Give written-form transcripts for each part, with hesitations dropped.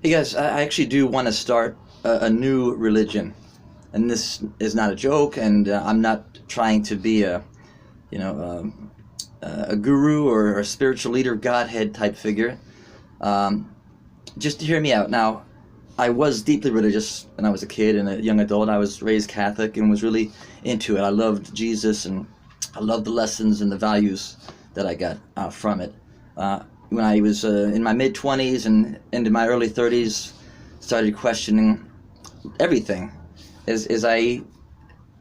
Hey guys, I actually do want to start a new religion, and this is not a joke, and I'm not trying to be you know, a guru or a spiritual leader, Godhead type figure. Um, just to hear me out. Now, I was deeply religious when I was a kid and a young adult. I was raised Catholic and was really into it. I loved Jesus, and I loved the lessons and the values that I got from it. When I was in my mid 20s and into my early 30s, started questioning everything, as I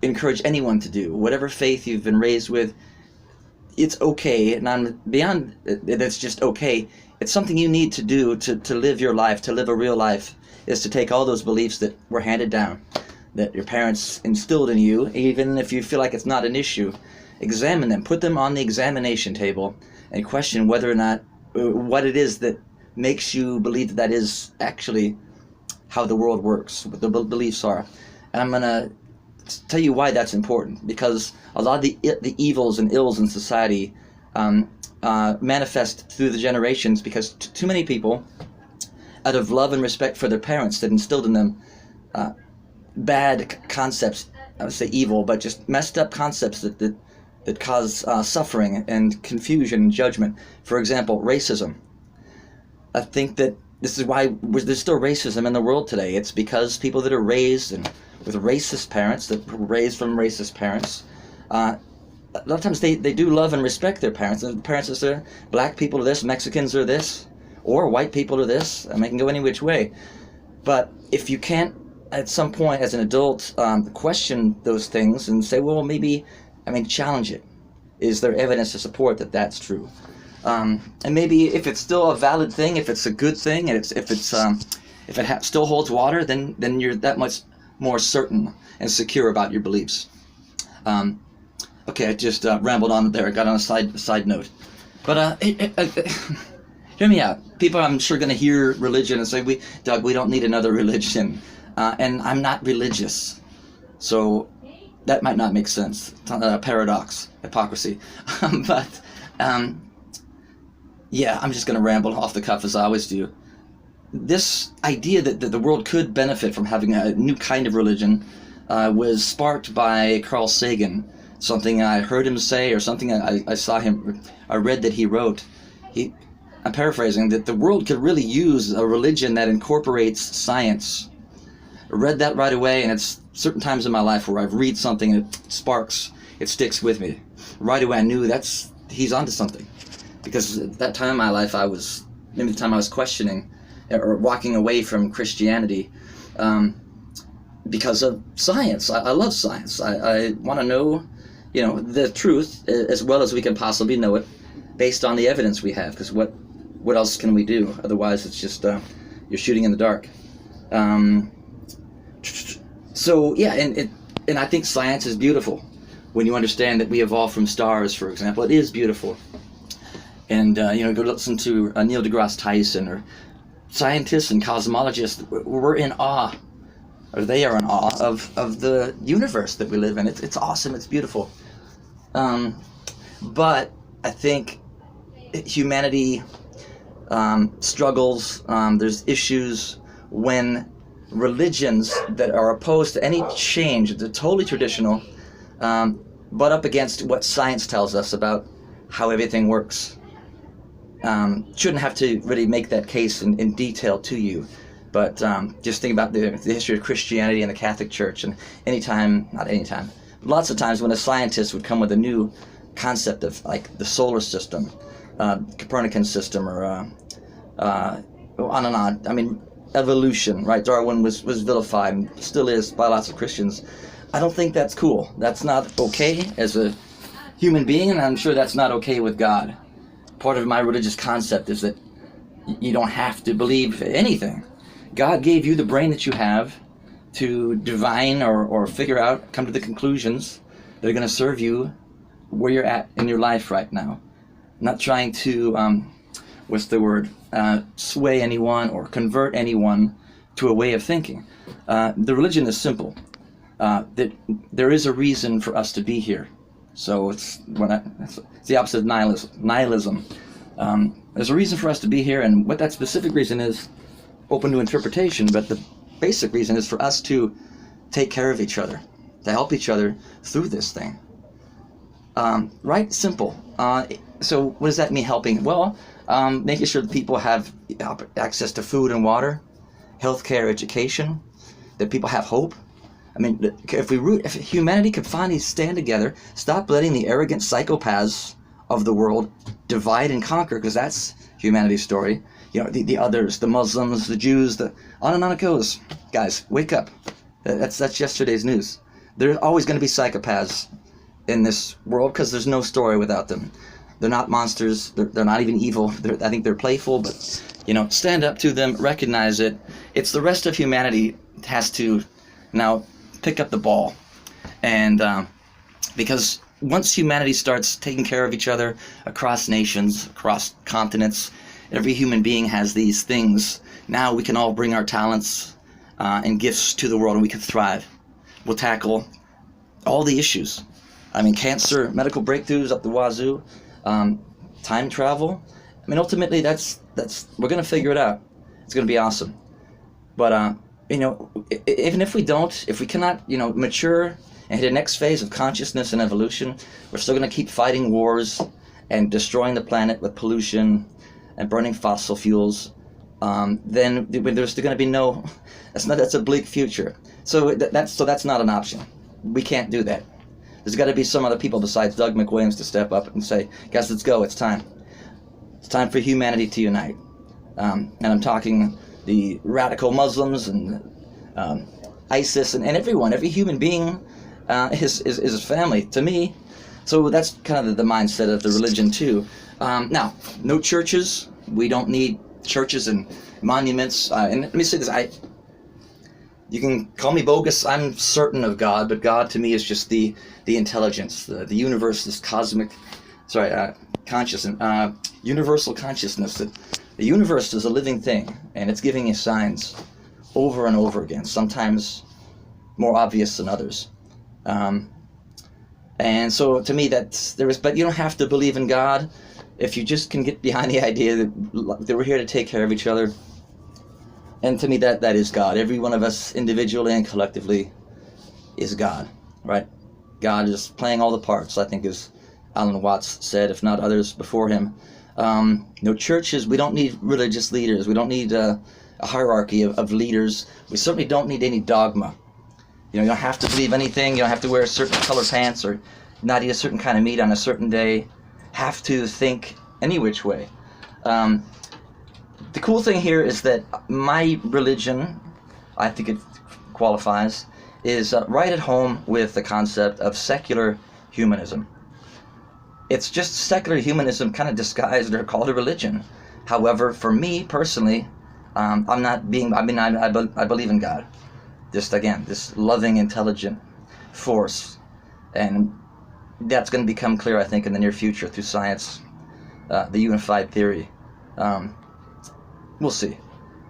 encourage anyone to do. Whatever faith you've been raised with, it's okay, and I'm beyond it's just okay. It's something you need to do to live your life, to live a real life, is to take all those beliefs that were handed down, that your parents instilled in you, even if you feel like it's not an issue, examine them, put them on the examination table, and question whether or not what it is that makes you believe that that is actually how the world works, what the beliefs are. And I'm going to tell you why that's important, because a lot of the evils and ills in society manifest through the generations because too many people, out of love and respect for their parents that instilled in them bad concepts, I would say evil, but just messed up concepts that cause suffering and confusion and judgment. For example, racism. I think that this is why there's still racism in the world today. It's because people that are raised with racist parents, that were raised from racist parents, a lot of times they do love and respect their parents. And the parents are saying, black people are this, Mexicans are this, or white people are this. I mean, it can go any which way. But if you can't, at some point as an adult, question those things and say, well, maybe, challenge it. Is there evidence to support that that's true? And maybe if it's still a valid thing, if it's a good thing, and if it still holds water, then you're that much more certain and secure about your beliefs. Okay, I just rambled on there. I got on a side note, but hear me out. People, I'm sure, going to hear religion and say, Doug, we don't need another religion," and I'm not religious, so that might not make sense. Paradox, hypocrisy, but. Yeah, I'm just going to ramble off the cuff as I always do. This idea that the world could benefit from having a new kind of religion was sparked by Carl Sagan. Something I heard him say, or something I read that he wrote. I'm paraphrasing, that the world could really use a religion that incorporates science. I read that right away, and it's certain times in my life where I read something and it sparks, it sticks with me. Right away I knew he's onto something. Because at that time in my life, maybe the time I was questioning or walking away from Christianity because of science. I love science. I want to know, the truth as well as we can possibly know it based on the evidence we have. Because what else can we do? Otherwise, it's just you're shooting in the dark. So yeah, and I think science is beautiful. When you understand that we evolved from stars, for example, it is beautiful. And, go listen to Neil deGrasse Tyson, or scientists and cosmologists. We're in awe, or they are in awe, of the universe that we live in. It's awesome. It's beautiful. But I think humanity struggles. There's issues when religions that are opposed to any change, they're totally traditional, butt up against what science tells us about how everything works. Shouldn't have to really make that case in detail to you, but just think about the history of Christianity and the Catholic Church, and lots of times when a scientist would come with a new concept of like the solar system, Copernican system, or on and on. Evolution, right? Darwin was vilified and still is by lots of Christians. I don't think that's cool. That's not okay as a human being, and I'm sure that's not okay with God. Part of my religious concept is that you don't have to believe anything. God gave you the brain that you have to divine or figure out, come to the conclusions that are going to serve you where you're at in your life right now. I'm not trying to, sway anyone or convert anyone to a way of thinking. The religion is simple. That there is a reason for us to be here. So it's the opposite of nihilism. There's a reason for us to be here, and what that specific reason is, open to interpretation, but the basic reason is for us to take care of each other, to help each other through this thing. Right? Simple. So what does that mean, helping? Well, making sure that people have access to food and water, healthcare, education, that people have hope. I mean, if humanity could finally stand together, stop letting the arrogant psychopaths of the world divide and conquer, because that's humanity's story. You know, the others, the Muslims, the Jews, on and on it goes. Guys, wake up. That's yesterday's news. There's always going to be psychopaths in this world, because there's no story without them. They're not monsters. They're not even evil. I think they're playful, but, stand up to them, recognize it. It's the rest of humanity has to now pick up the ball. And because once humanity starts taking care of each other across nations, across continents, every human being has these things. Now we can all bring our talents and gifts to the world, and we can thrive. We'll tackle all the issues. I mean, cancer, medical breakthroughs up the wazoo, time travel. I mean, ultimately, that's we're going to figure it out. It's going to be awesome. But, even if we cannot, mature and hit the next phase of consciousness and evolution, we're still going to keep fighting wars and destroying the planet with pollution and burning fossil fuels. Then there's going to be that's a bleak future. So that's not an option. We can't do that. There's got to be some other people besides Doug McWilliams to step up and say, guys, let's go. It's time. It's time for humanity to unite. And I'm talking the radical Muslims and ISIS and everyone. Every human being is a family to me. So that's kind of the mindset of the religion too. Now, no churches. We don't need churches and monuments. And let me say this. You can call me bogus. I'm certain of God, but God to me is just the intelligence, the universe, this cosmic, consciousness, universal consciousness. That the universe is a living thing, and it's giving you signs over and over again, sometimes more obvious than others. And so to me, but you don't have to believe in God if you just can get behind the idea that we're here to take care of each other. And to me, that is God. Every one of us, individually and collectively, is God, right? God is playing all the parts, I think, as Alan Watts said, if not others before him. No churches. We don't need religious leaders. We don't need a hierarchy of leaders. We certainly don't need any dogma. You don't have to believe anything. You don't have to wear certain color pants or not eat a certain kind of meat on a certain day. Have to think any which way. The cool thing here is that my religion, I think it qualifies, is right at home with the concept of secular humanism. It's just secular humanism kind of disguised or called a religion. However, for me personally, I believe in God. Just again, this loving, intelligent force. And that's going to become clear, I think, in the near future through science, the unified theory. We'll see.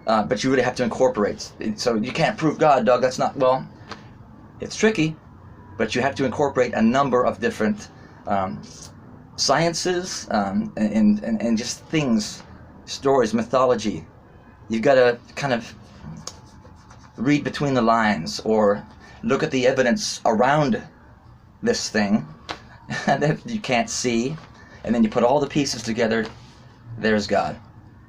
But you really have to incorporate. So you can't prove God, Doug. That's not, well, it's tricky, but you have to incorporate a number of different sciences and just things, stories, mythology. You've got to kind of read between the lines or look at the evidence around this thing that you can't see, and then you put all the pieces together, there's God.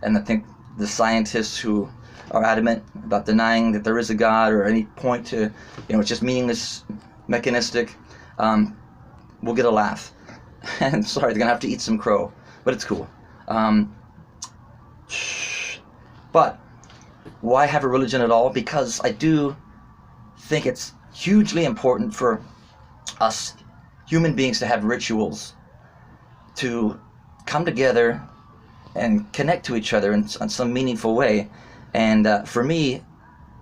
And I think the scientists who are adamant about denying that there is a God or any point to, it's just meaningless, mechanistic, will get a laugh. And sorry, they're going to have to eat some crow, but it's cool. But why have a religion at all? Because I do think it's hugely important for us human beings to have rituals, to come together and connect to each other in some meaningful way. And for me,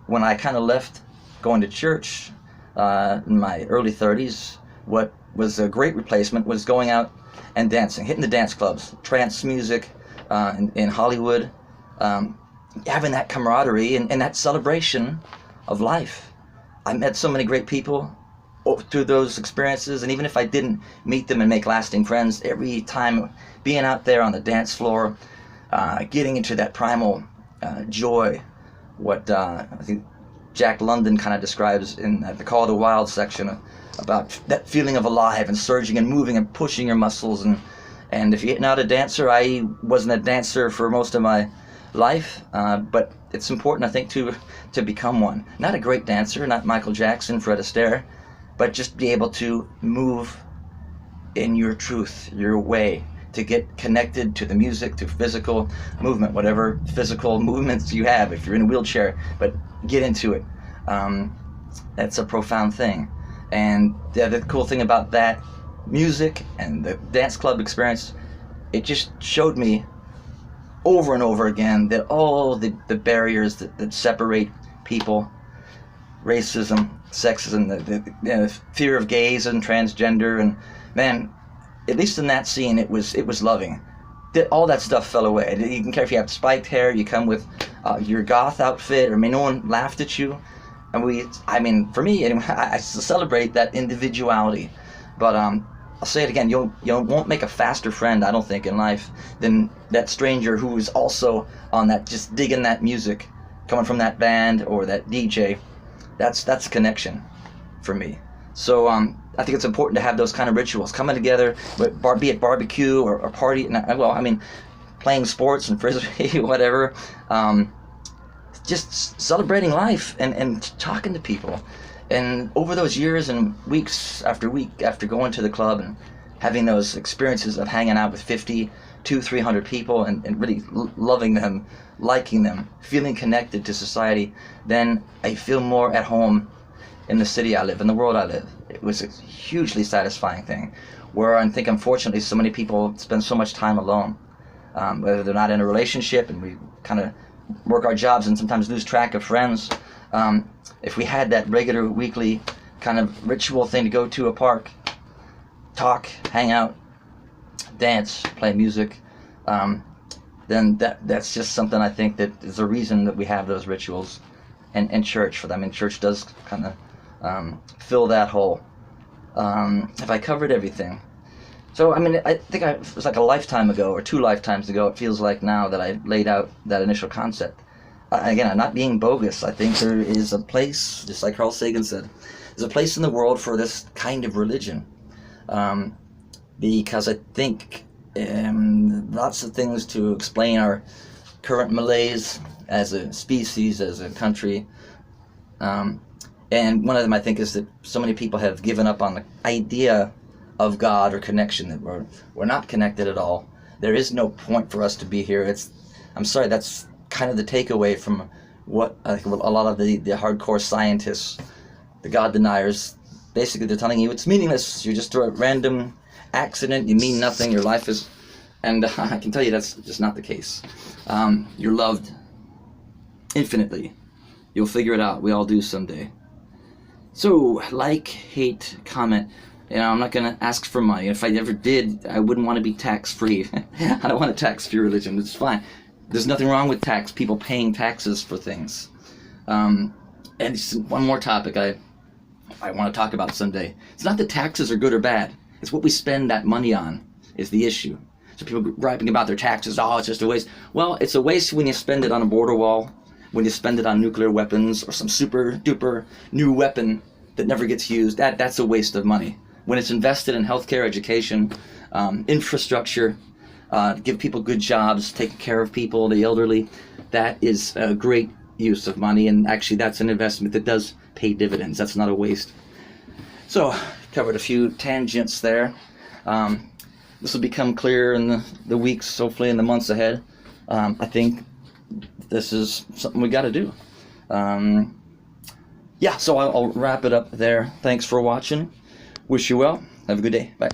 when I kind of left going to church in my early 30s, what was a great replacement was going out and dancing, hitting the dance clubs, trance music in Hollywood, having that camaraderie and that celebration of life. I met so many great people through those experiences, and even if I didn't meet them and make lasting friends, every time being out there on the dance floor, getting into that primal joy what I think Jack London kind of describes in the Call of the Wild section about that feeling of alive and surging and moving and pushing your muscles. And if you're not a dancer, I wasn't a dancer for most of my life, but it's important, I think, to become one. Not a great dancer, not Michael Jackson, Fred Astaire, but just be able to move in your truth, your way, to get connected to the music, to physical movement, whatever physical movements you have, if you're in a wheelchair, but get into it. That's a profound thing. And the other cool thing about that music and the dance club experience, it just showed me over and over again that all the barriers that separate people, racism, sexism, the fear of gays and transgender, and man, at least in that scene, it was loving. All that stuff fell away. You didn't care if you have spiked hair, you come with your goth outfit, or no one laughed at you. And for me, anyway, I celebrate that individuality. But I'll say it again, you won't make a faster friend, I don't think, in life than that stranger who is also on that, just digging that music, coming from that band or that DJ. That's connection for me. So I think it's important to have those kind of rituals, coming together, be it barbecue or party, playing sports and frisbee, whatever. Just celebrating life and talking to people. And over those years and weeks after going to the club and having those experiences of hanging out with 50, 200, 300 people and really loving them, liking them, feeling connected to society, then I feel more at home in the city I live, in the world I live. It was a hugely satisfying thing, where I think unfortunately so many people spend so much time alone, whether they're not in a relationship, and we kind of work our jobs and sometimes lose track of friends. If we had that regular weekly kind of ritual thing to go to a park, talk, hang out, dance, play music, then that's just something I think that is the reason that we have those rituals, and church for them. I mean, church does kind of fill that hole. Have I covered everything? So, I think it was like a lifetime ago, or 2 lifetimes ago, it feels like now, that I laid out that initial concept. Again, I'm not being bogus. I think there is a place, just like Carl Sagan said, there's a place in the world for this kind of religion. Because I think lots of things to explain our current malaise as a species, as a country. And one of them, I think, is that so many people have given up on the idea of God or connection, that we're not connected at all. There is no point for us to be here. I'm sorry, that's kind of the takeaway from what I think a lot of the hardcore scientists, the God deniers, basically they're telling you it's meaningless. You're just a random accident. You mean nothing. Your life is, and I can tell you that's just not the case. You're loved infinitely. You'll figure it out. We all do someday. So, like, hate, comment. I'm not going to ask for money. If I ever did, I wouldn't want to be tax-free. I don't want a tax-free religion. It's fine. There's nothing wrong with people paying taxes for things. And just one more topic I want to talk about someday. It's not that taxes are good or bad. It's what we spend that money on is the issue. So people griping about their taxes, it's just a waste. Well, it's a waste when you spend it on a border wall, when you spend it on nuclear weapons or some super duper new weapon that never gets used. That's a waste of money. When it's invested in healthcare, education, infrastructure, give people good jobs, taking care of people, the elderly, that is a great use of money, and actually that's an investment that does pay dividends. That's not a waste. So, covered a few tangents there. This will become clear in the weeks, hopefully in the months ahead. I think this is something we got to do. So I'll wrap it up there. Thanks for watching. Wish you well. Have a good day. Bye.